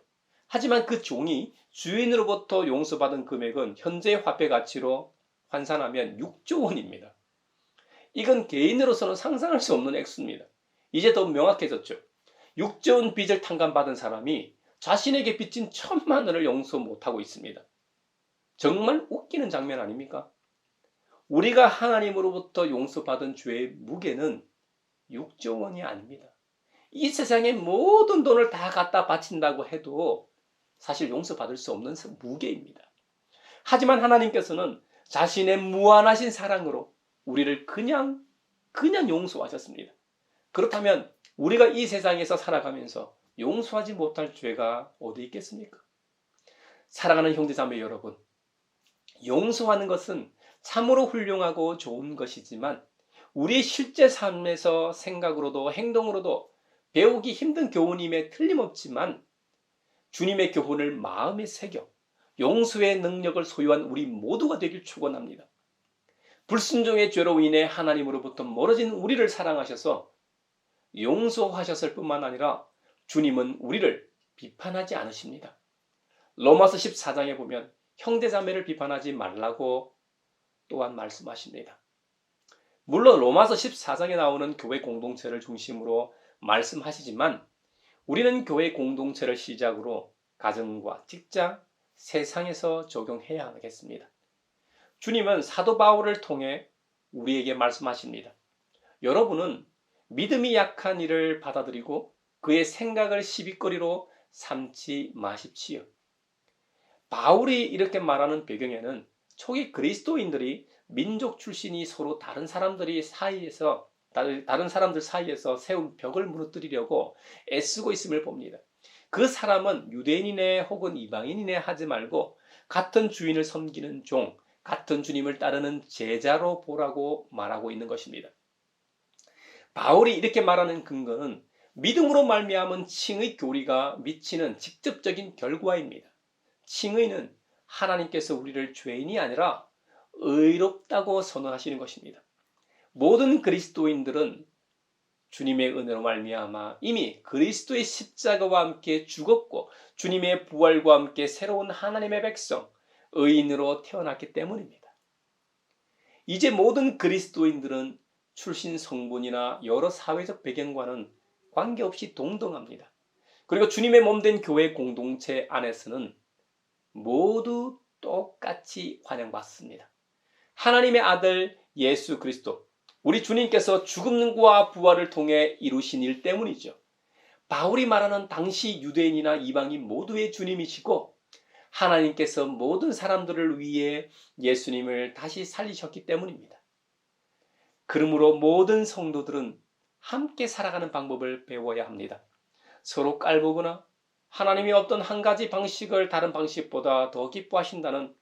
하지만 그 종이 주인으로부터 용서받은 금액은 현재의 화폐 가치로 환산하면 6조 원입니다. 이건 개인으로서는 상상할 수 없는 액수입니다. 이제 더 명확해졌죠. 6조 원 빚을 탕감받은 사람이 자신에게 빚진 1000만 원을 용서 못하고 있습니다. 정말 웃기는 장면 아닙니까? 우리가 하나님으로부터 용서받은 죄의 무게는 6조 원이 아닙니다. 이 세상의 모든 돈을 다 갖다 바친다고 해도 사실 용서받을 수 없는 무게입니다. 하지만 하나님께서는 자신의 무한하신 사랑으로 우리를 그냥 용서하셨습니다. 그렇다면 우리가 이 세상에서 살아가면서 용서하지 못할 죄가 어디 있겠습니까? 사랑하는 형제자매 여러분, 용서하는 것은 참으로 훌륭하고 좋은 것이지만 우리의 실제 삶에서 생각으로도 행동으로도 배우기 힘든 교훈임에 틀림없지만 주님의 교훈을 마음에 새겨 용서의 능력을 소유한 우리 모두가 되길 축원합니다. 불순종의 죄로 인해 하나님으로부터 멀어진 우리를 사랑하셔서 용서하셨을 뿐만 아니라 주님은 우리를 비판하지 않으십니다. 로마서 14장에 보면 형제자매를 비판하지 말라고 또한 말씀하십니다. 물론 로마서 14장에 나오는 교회 공동체를 중심으로 말씀하시지만 우리는 교회 공동체를 시작으로 가정과 직장, 세상에서 적용해야 하겠습니다. 주님은 사도 바울을 통해 우리에게 말씀하십니다. 여러분은 믿음이 약한 이를 받아들이고 그의 생각을 시비거리로 삼지 마십시오. 바울이 이렇게 말하는 배경에는 초기 그리스도인들이 민족 출신이 서로 다른 사람들 사이에서 세운 벽을 무너뜨리려고 애쓰고 있음을 봅니다. 그 사람은 유대인이네 혹은 이방인이네 하지 말고 같은 주인을 섬기는 종, 같은 주님을 따르는 제자로 보라고 말하고 있는 것입니다. 바울이 이렇게 말하는 근거는 믿음으로 말미암은 칭의 교리가 미치는 직접적인 결과입니다. 칭의는 하나님께서 우리를 죄인이 아니라 의롭다고 선언하시는 것입니다. 모든 그리스도인들은 주님의 은혜로 말미암아 이미 그리스도의 십자가와 함께 죽었고 주님의 부활과 함께 새로운 하나님의 백성, 의인으로 태어났기 때문입니다. 이제 모든 그리스도인들은 출신 성분이나 여러 사회적 배경과는 관계없이 동등합니다. 그리고 주님의 몸된 교회 공동체 안에서는 모두 똑같이 환영받습니다. 하나님의 아들 예수 그리스도, 우리 주님께서 죽음과 부활을 통해 이루신 일 때문이죠. 바울이 말하는 당시 유대인이나 이방인 모두의 주님이시고 하나님께서 모든 사람들을 위해 예수님을 다시 살리셨기 때문입니다. 그러므로 모든 성도들은 함께 살아가는 방법을 배워야 합니다. 서로 깔보거나 하나님이 어떤 한 가지 방식을 다른 방식보다 더 기뻐하신다는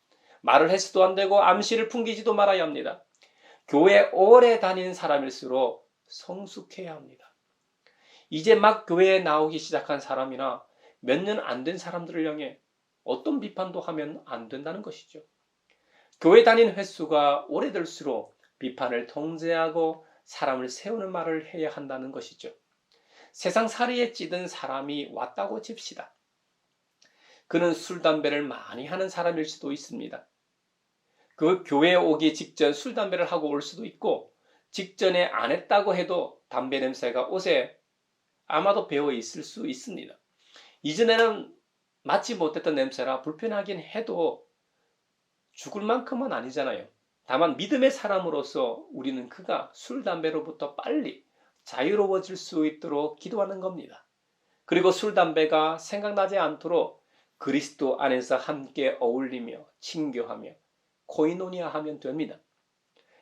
말을 해서도 안 되고 암시를 풍기지도 말아야 합니다. 교회 오래 다닌 사람일수록 성숙해야 합니다. 이제 막 교회에 나오기 시작한 사람이나 몇 년 안 된 사람들을 향해 어떤 비판도 하면 안 된다는 것이죠. 교회 다닌 횟수가 오래될수록 비판을 통제하고 사람을 세우는 말을 해야 한다는 것이죠. 세상 살이에 찌든 사람이 왔다고 칩시다. 그는 술, 담배를 많이 하는 사람일 수도 있습니다. 그 교회에 오기 직전 술, 담배를 하고 올 수도 있고 직전에 안 했다고 해도 담배 냄새가 옷에 아마도 배어 있을 수 있습니다. 이전에는 맡지 못했던 냄새라 불편하긴 해도 죽을 만큼은 아니잖아요. 다만 믿음의 사람으로서 우리는 그가 술, 담배로부터 빨리 자유로워질 수 있도록 기도하는 겁니다. 그리고 술, 담배가 생각나지 않도록 그리스도 안에서 함께 어울리며 친교하며 코이노니아 하면 됩니다.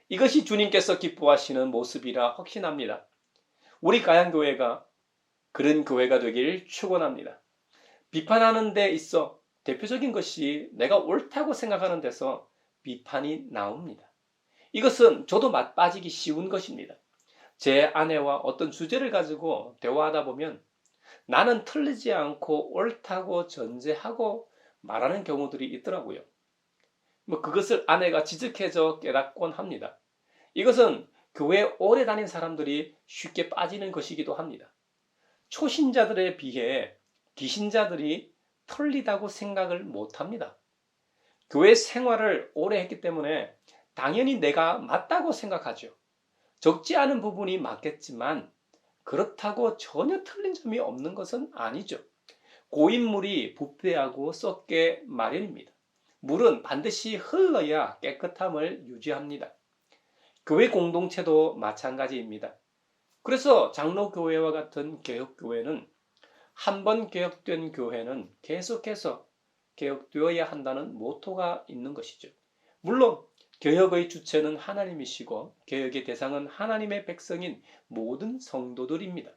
이것이 주님께서 기뻐하시는 모습이라 확신합니다. 우리 가양교회가 그런 교회가 되길 축원합니다. 비판하는 데 있어 대표적인 것이 내가 옳다고 생각하는 데서 비판이 나옵니다. 이것은 저도 빠지기 쉬운 것입니다. 제 아내와 어떤 주제를 가지고 대화하다 보면 나는 틀리지 않고 옳다고 전제하고 말하는 경우들이 있더라고요. 그것을 아내가 지적해져 깨닫곤 합니다. 이것은 교회에 오래 다닌 사람들이 쉽게 빠지는 것이기도 합니다. 초신자들에 비해 기신자들이 틀리다고 생각을 못합니다. 교회 생활을 오래 했기 때문에 당연히 내가 맞다고 생각하죠. 적지 않은 부분이 맞겠지만 그렇다고 전혀 틀린 점이 없는 것은 아니죠. 고인물이 부패하고 썩게 마련입니다. 물은 반드시 흘러야 깨끗함을 유지합니다. 교회 공동체도 마찬가지입니다. 그래서 장로교회와 같은 개혁교회는 한번 개혁된 교회는 계속해서 개혁되어야 한다는 모토가 있는 것이죠. 물론 개혁의 주체는 하나님이시고 개혁의 대상은 하나님의 백성인 모든 성도들입니다.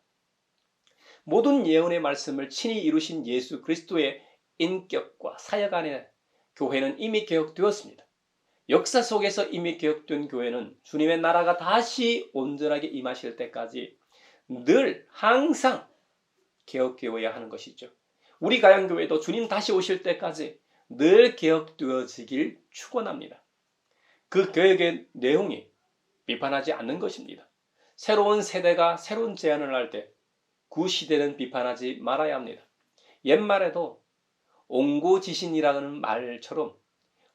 모든 예언의 말씀을 친히 이루신 예수 그리스도의 인격과 사역 안에 교회는 이미 개혁되었습니다. 역사 속에서 이미 개혁된 교회는 주님의 나라가 다시 온전하게 임하실 때까지 늘 항상 개혁되어야 하는 것이죠. 우리 가양교회도 주님 다시 오실 때까지 늘 개혁되어지길 축원합니다. 그 개혁의 내용이 비판하지 않는 것입니다. 새로운 세대가 새로운 제안을 할 때 그 시대는 비판하지 말아야 합니다. 옛말에도 옹고지신이라는 말처럼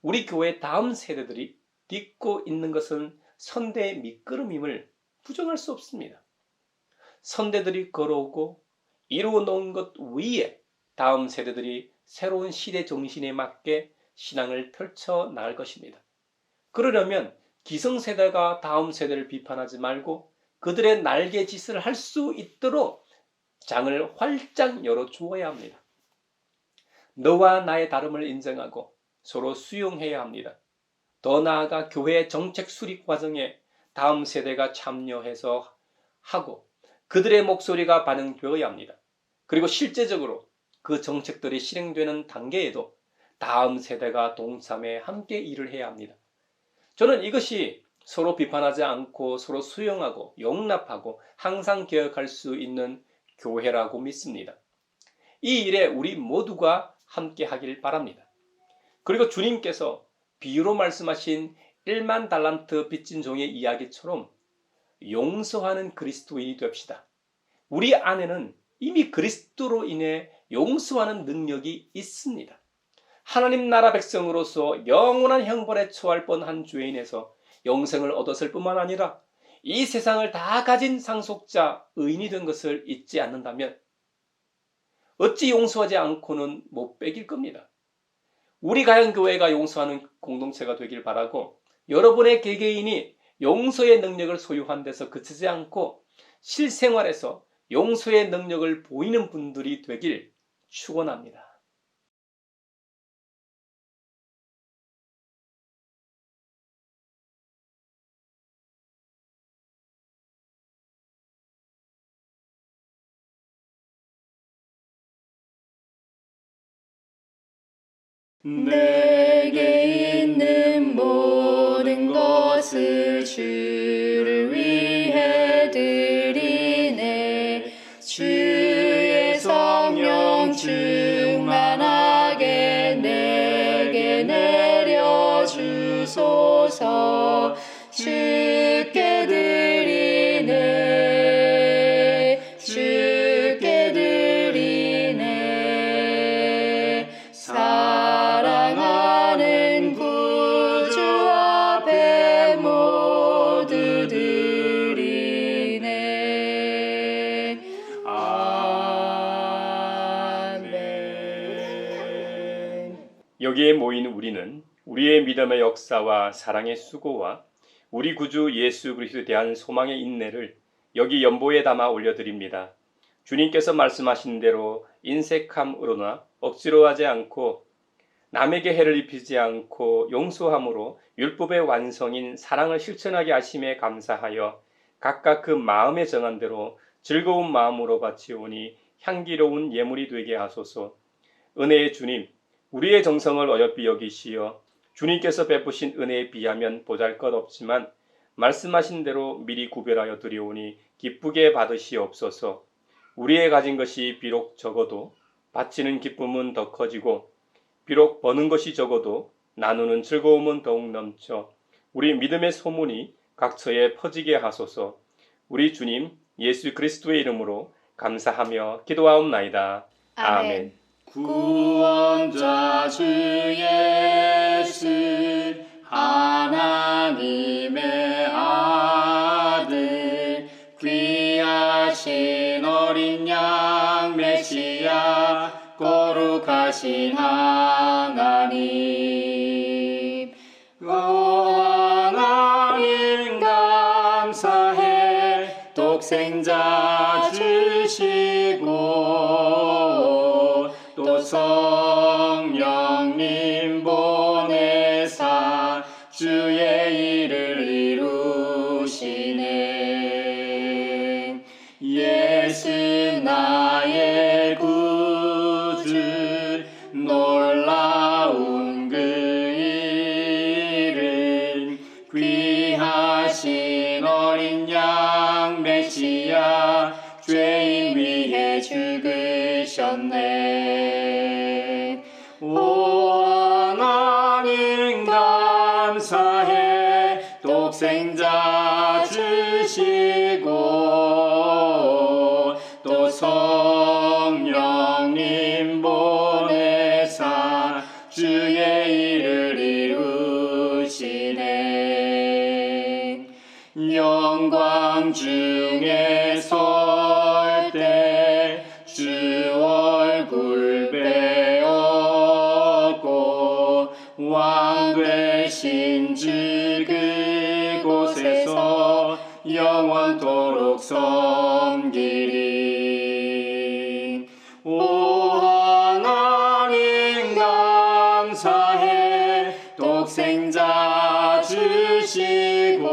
우리 교회 다음 세대들이 딛고 있는 것은 선대의 밑거름임을 부정할 수 없습니다. 선대들이 걸어오고 이루어 놓은 것 위에 다음 세대들이 새로운 시대 정신에 맞게 신앙을 펼쳐 나갈 것입니다. 그러려면 기성세대가 다음 세대를 비판하지 말고 그들의 날개짓을 할 수 있도록 장을 활짝 열어주어야 합니다. 너와 나의 다름을 인정하고 서로 수용해야 합니다. 더 나아가 교회의 정책 수립 과정에 다음 세대가 참여해서 하고 그들의 목소리가 반영되어야 합니다. 그리고 실제적으로 그 정책들이 실행되는 단계에도 다음 세대가 동참해 함께 일을 해야 합니다. 저는 이것이 서로 비판하지 않고 서로 수용하고 용납하고 항상 개혁할 수 있는 교회라고 믿습니다. 이 일에 우리 모두가 함께 하길 바랍니다. 그리고 주님께서 비유로 말씀하신 1만 달란트 빚진 종의 이야기처럼 용서하는 그리스도인이 됩시다. 우리 안에는 이미 그리스도로 인해 용서하는 능력이 있습니다. 하나님 나라 백성으로서 영원한 형벌에 처할 뻔한 죄인에서 영생을 얻었을 뿐만 아니라 이 세상을 다 가진 상속자 의인이 된 것을 잊지 않는다면 어찌 용서하지 않고는 못 빼길 겁니다. 우리 가양교회가 용서하는 공동체가 되길 바라고 여러분의 개개인이 용서의 능력을 소유한 데서 그치지 않고 실생활에서 용서의 능력을 보이는 분들이 되길 축원합니다. 내게 있는 모든 것을 주를 위해 드리네. 주의 성령 충만하게 내게 내려주소서. 주께 드리네. 주께 드리네. 사랑하는 구주 앞에 모두 드리네. 아멘. 여기에 모인 우리는 우리의 믿음의 역사와 사랑의 수고와 우리 구주 예수 그리스도에 대한 소망의 인내를 여기 연보에 담아 올려드립니다. 주님께서 말씀하신 대로 인색함으로나 억지로 하지 않고 남에게 해를 입히지 않고 용서함으로 율법의 완성인 사랑을 실천하게 하심에 감사하여 각각 그 마음에 정한 대로 즐거운 마음으로 바치오니 향기로운 예물이 되게 하소서. 은혜의 주님, 우리의 정성을 어여삐 여기시어 주님께서 베푸신 은혜에 비하면 보잘것없지만 말씀하신 대로 미리 구별하여 드리오니 기쁘게 받으시옵소서. 우리의 가진 것이 비록 적어도 바치는 기쁨은 더 커지고 비록 버는 것이 적어도 나누는 즐거움은 더욱 넘쳐 우리 믿음의 소문이 각처에 퍼지게 하소서. 우리 주님 예수 그리스도의 이름으로 감사하며 기도하옵나이다. 아멘. 구원자 주 예수 하나님의 아들 귀하신 어린 양 메시아 거룩하신 하나님. 오 하나님 감사해. 독생자 주시고 또 성령님 보내사 주의 일을 이루시네. 예수 나의 구주 놀라운 그 일을 귀하신 어린 양 메시아 죄인 위해 죽으셨네. 오 하나님 감사해. 독생자 주시고 또 성령님 보내사 주의 일을 이루시네. 영광 중에 설 때 주 얼굴 배웠고 왕 되신 주 그곳에서 영원토록 섬기리. 오 하나님 감사해. 독생자 주시고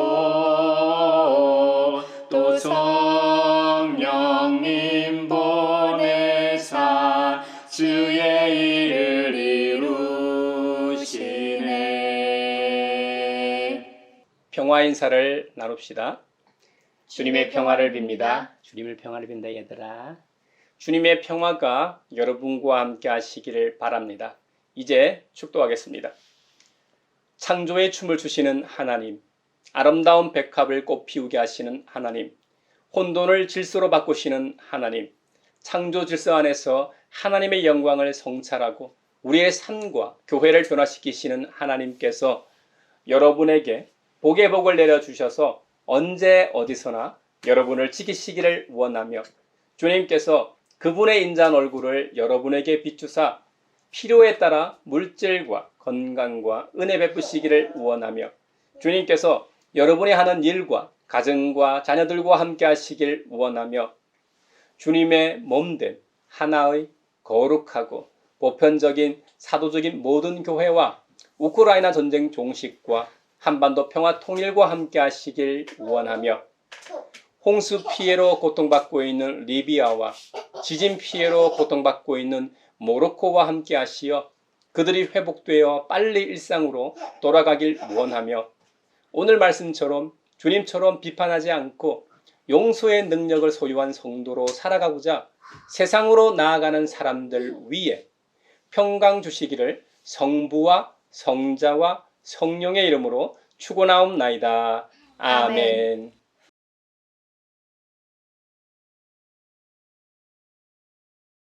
또 성령님 보내사 주의 일을 이루시네. 평화 인사를 나눕시다. 주님의 평화를 빕니다. 주님의 평화를 빈다 얘들아. 주님의 평화가 여러분과 함께 하시기를 바랍니다. 이제 축도하겠습니다. 창조의 춤을 추시는 하나님, 아름다운 백합을 꽃피우게 하시는 하나님, 혼돈을 질서로 바꾸시는 하나님, 창조 질서 안에서 하나님의 영광을 성찰하고 우리의 삶과 교회를 변화시키시는 하나님께서 여러분에게 복의 복을 내려주셔서 언제 어디서나 여러분을 지키시기를 원하며 주님께서 그분의 인자한 얼굴을 여러분에게 비추사 필요에 따라 물질과 건강과 은혜 베푸시기를 원하며 주님께서 여러분이 하는 일과 가정과 자녀들과 함께 하시길 원하며 주님의 몸된 하나의 거룩하고 보편적인 사도적인 모든 교회와 우크라이나 전쟁 종식과 한반도 평화 통일과 함께 하시길 원하며 홍수 피해로 고통받고 있는 리비아와 지진 피해로 고통받고 있는 모로코와 함께 하시어 그들이 회복되어 빨리 일상으로 돌아가길 원하며 오늘 말씀처럼 주님처럼 비판하지 않고 용서의 능력을 소유한 성도로 살아가고자 세상으로 나아가는 사람들 위에 평강 주시기를 성부와 성자와 성령의 이름으로 축원하옵나이다. 아멘.